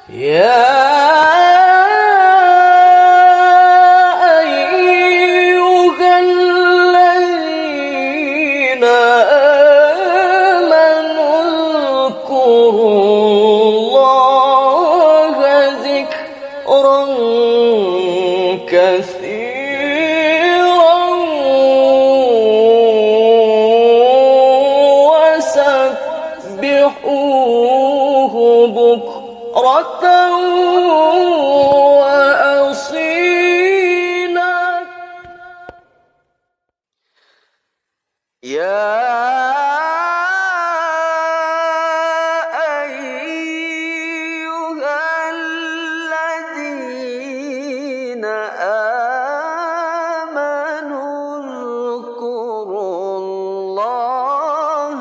يا أيها الذين آمنوا اذكروا الله ذكرا كثيرا وسبحوه بكرة وأصيلا. يا أيها الذين آمنوا اذكروا الله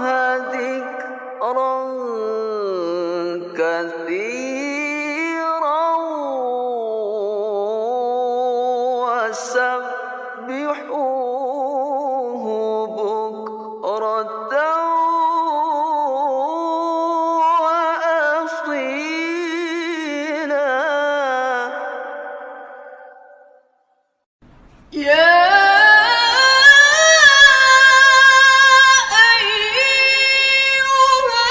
ذكرا كثيرا وسبحوه بكرة وأصيلا. يا أيها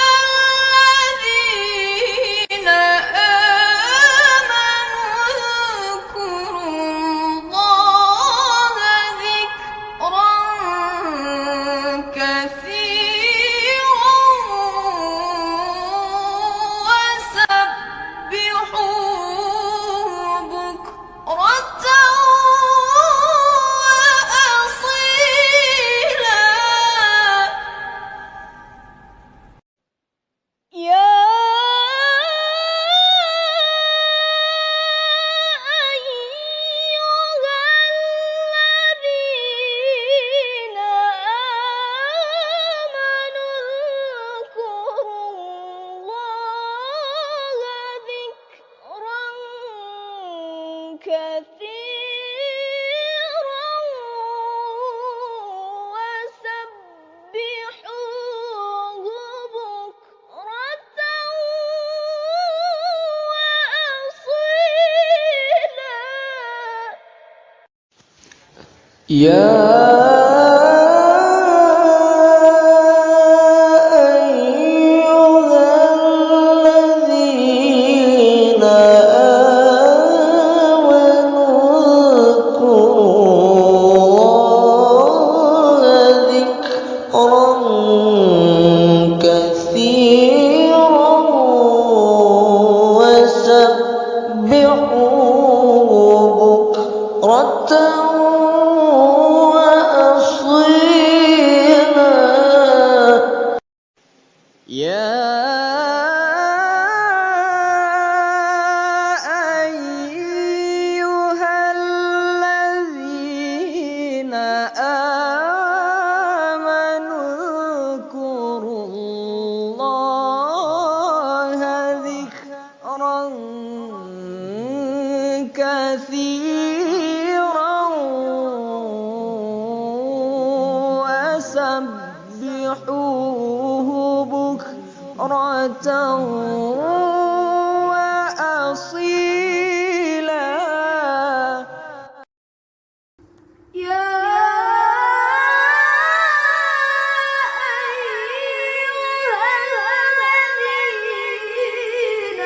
الذين آمنوا اذكروا الله ذكرا كثيرا وسبحوه بكرة وأصيلا. يا أيها الذين آمنوا اذكروا الله ذكرا كثيرا وسبحوه بكرة وأصيلا. يا أيها الذين آمنوا اذكروا الله ذكرا كثيرا وسبحوه بكرة وأصيلا. يا أيها الذين آمنوا اذكروا الله ذكرا كثيرا وسبحوه بكرة وأصيلا. يا أيها الذين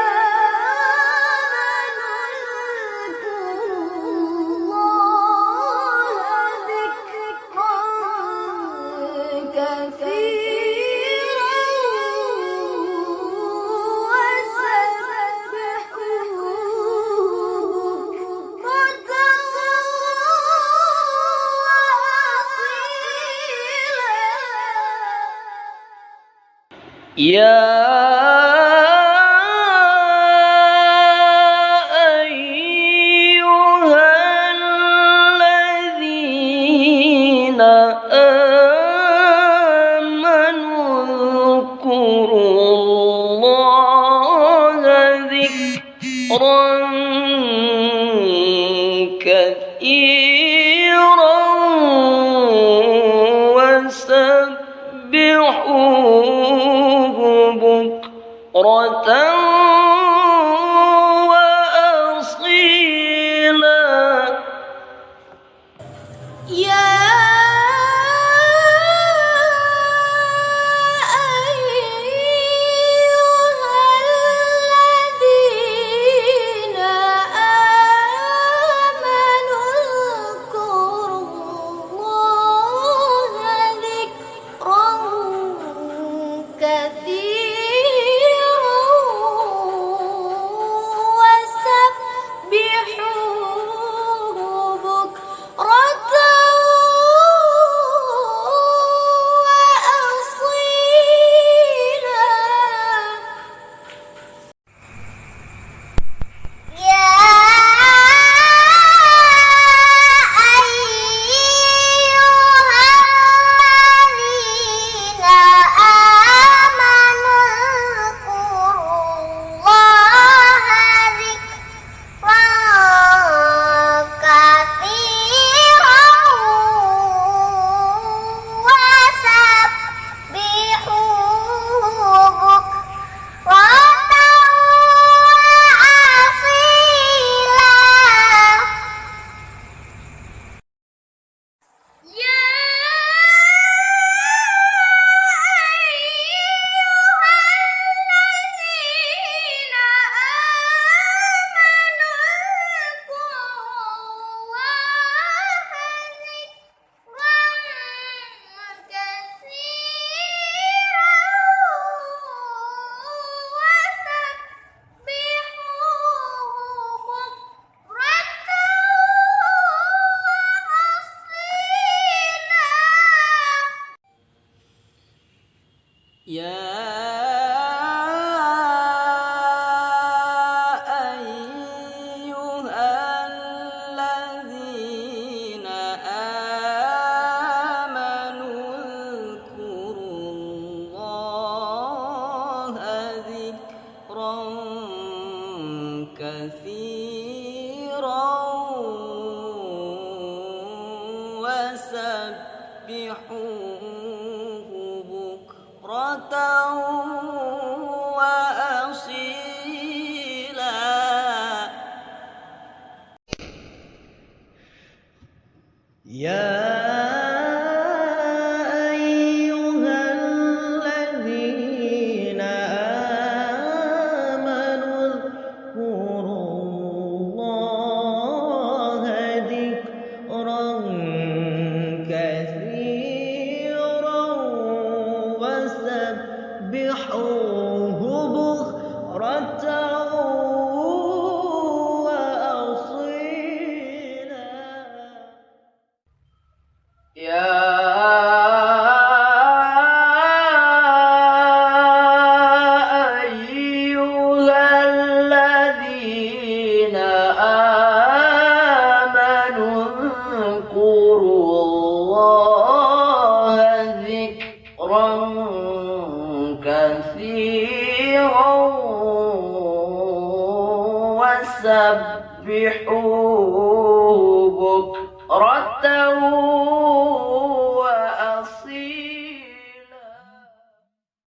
آمنوا اذكروا الله ذكرا كثيرا وسبحوه بكرة وأصيلا. يا أيها الذين آمنوا اذكروا الله ذكرا كثيرا وسبحوه بكرة كثيرا وسبحوه بكرة وأصيلا. يا أيها الذين آمنوا اذكروا الله ذكرا كثيرا وسبحوه بكرة وأصيلا. يا أيها الذين آمنوا اذكروا الله ذكرا كثيرا وسبحوه بكرة